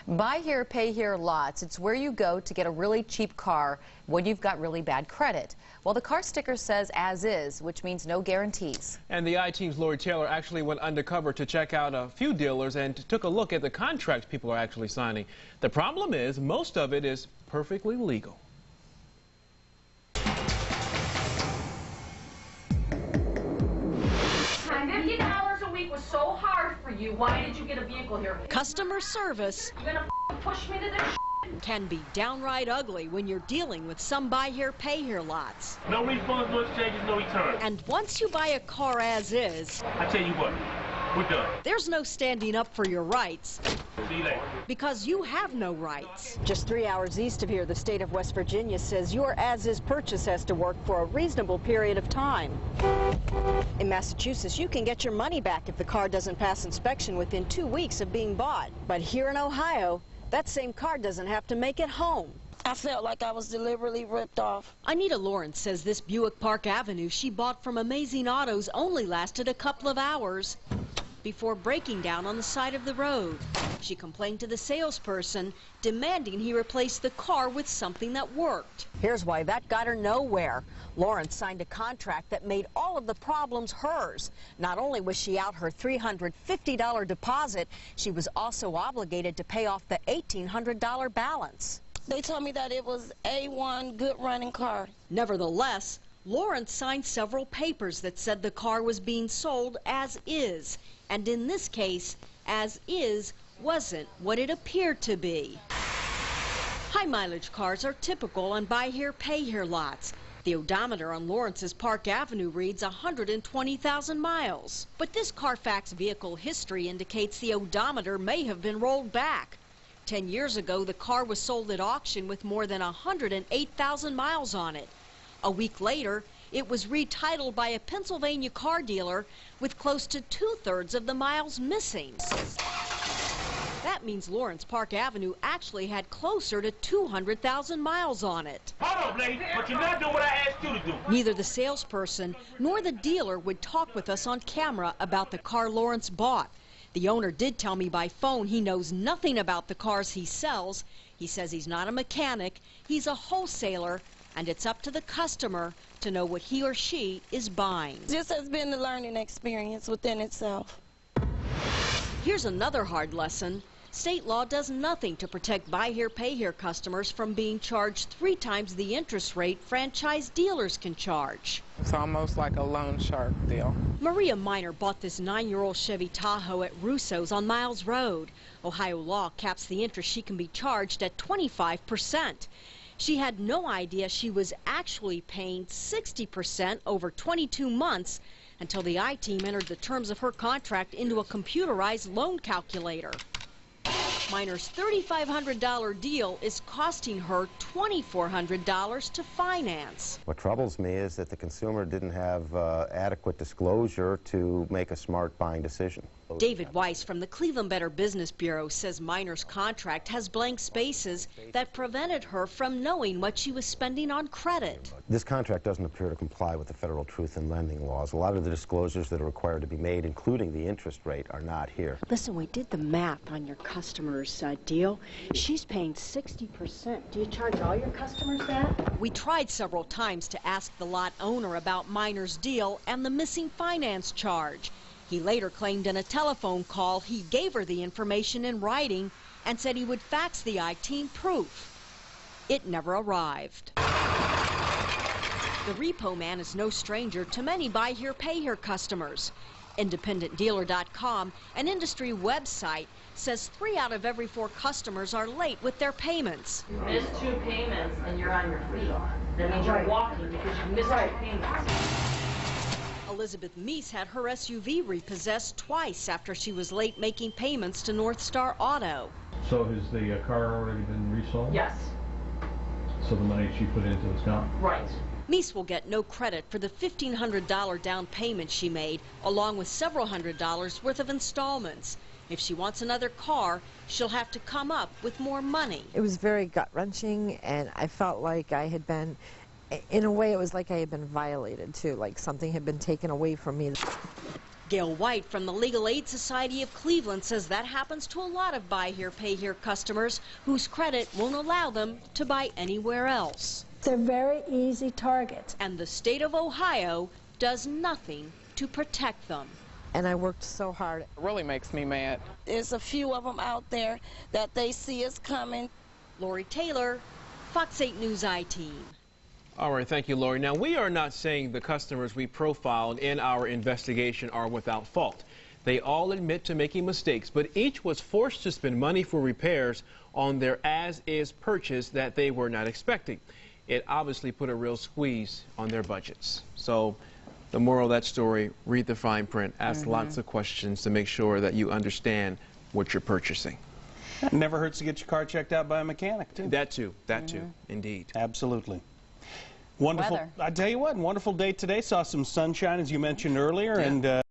Buy here, pay here lots. It's where you go to get a really cheap car when you've got really bad credit. Well, the car sticker says as is, which means no guarantees. And the I-Team's Lori Taylor actually went undercover to check out a few dealers and took a look at the contracts people are actually signing. The problem is most of it is perfectly legal. 50 hours a week was so hard for you. Why did you get a vehicle here? Customer service You're gonna push me to this can be downright ugly when you're dealing with some buy here, pay here lots. No refunds, no exchanges, no returns. And once you buy a car as is, I tell you what, we're done. there's no standing up for your rights. See you later. Because you have no rights. Just 3 hours east of here, the state of West Virginia says your as-is purchase has to work for a reasonable period of time. In Massachusetts, you can get your money back if the car doesn't pass inspection within 2 weeks of being bought. But here in Ohio, that same car doesn't have to make it home. I felt like I was deliberately ripped off. Anita Lawrence says this Buick Park Avenue she bought from Amazing Autos only lasted a couple of hours before breaking down on the side of the road. She complained to the salesperson, demanding he replace the car with something that worked. Here's why that got her nowhere. Lawrence signed a contract that made all of the problems hers. Not only was she out her $350 deposit, she was also obligated to pay off the $1,800 balance. They told me that it was A1 good running car. Nevertheless, Lawrence signed several papers that said the car was being sold as is. And in this case, as is wasn't what it appeared to be. High mileage cars are typical on buy here, pay here lots. The odometer on Lawrence's Park Avenue reads 120,000 miles. But this Carfax vehicle history indicates the odometer may have been rolled back. 10 years ago, the car was sold at auction with more than 108,000 miles on it. A week later, it was retitled by a Pennsylvania car dealer with close to 2/3 of the miles missing. That means Lawrence Park Avenue actually had closer to 200,000 miles on it. Hold on, lady, but you're not doing what I asked you to do. Neither the salesperson nor the dealer would talk with us on camera about the car Lawrence bought. The owner did tell me by phone he knows nothing about the cars he sells. He says he's not a mechanic, he's a wholesaler, and it's up to the customer to know what he or she is buying. This has been a learning experience within itself. Here's another hard lesson. State law does nothing to protect buy here, pay here customers from being charged 3 times the interest rate franchise dealers can charge. It's almost like a loan shark deal. Maria Miner bought this 9-year-old Chevy Tahoe at Russo's on Miles Road. Ohio law caps the interest she can be charged at 25%. She had no idea she was actually paying 60% over 22 months until the I-Team entered the terms of her contract into a computerized loan calculator. Miner's $3,500 deal is costing her $2,400 to finance. What troubles me is that the consumer didn't have adequate disclosure to make a smart buying decision. David Weiss from the Cleveland Better Business Bureau says Miner's contract has blank spaces that prevented her from knowing what she was spending on credit. This contract doesn't appear to comply with the federal truth in lending laws. A lot of the disclosures that are required to be made, including the interest rate, are not here. Listen, we did the math on your customer's deal. She's paying 60%. Do you charge all your customers that? We tried several times to ask the lot owner about Miner's deal and the missing finance charge. He later claimed in a telephone call he gave her the information in writing and said he would fax the I-Team proof. It never arrived. The repo man is no stranger to many buy here, pay here customers. IndependentDealer.com, an industry website, says 3 out of every 4 customers are late with their payments. You missed 2 payments and you're on your feet. That means you're walking because you missed 2 payments. Elizabeth Meese had her SUV repossessed twice after she was late making payments to North Star Auto. So has the car already been resold? Yes. So the money she put into it's gone? Right. Meese will get no credit for the $1,500 down payment she made, along with several $100s worth of installments. If she wants another car, she'll have to come up with more money. It was very gut-wrenching, and I felt like I had been, in a way, it was like I had been violated, too, like something had been taken away from me. Gail White from the Legal Aid Society of Cleveland says that happens to a lot of buy here, pay here customers whose credit won't allow them to buy anywhere else. They're very easy targets. And the state of Ohio does nothing to protect them. And I worked so hard. It really makes me mad. There's a few of them out there that they see us coming. Lori Taylor, Fox 8 News I-Team. All right, thank you, Lori. Now, we are not saying the customers we profiled in our investigation are without fault. They all admit to making mistakes, but each was forced to spend money for repairs on their as-is purchase that they were not expecting. It obviously put a real squeeze on their budgets. So the moral of that story, read the fine print, ask lots of questions to make sure that you understand what you're purchasing. It never hurts to get your car checked out by a mechanic, too. That too, indeed. Absolutely. Wonderful. Weather. I tell you what, wonderful day today. Saw some sunshine, as you mentioned earlier, and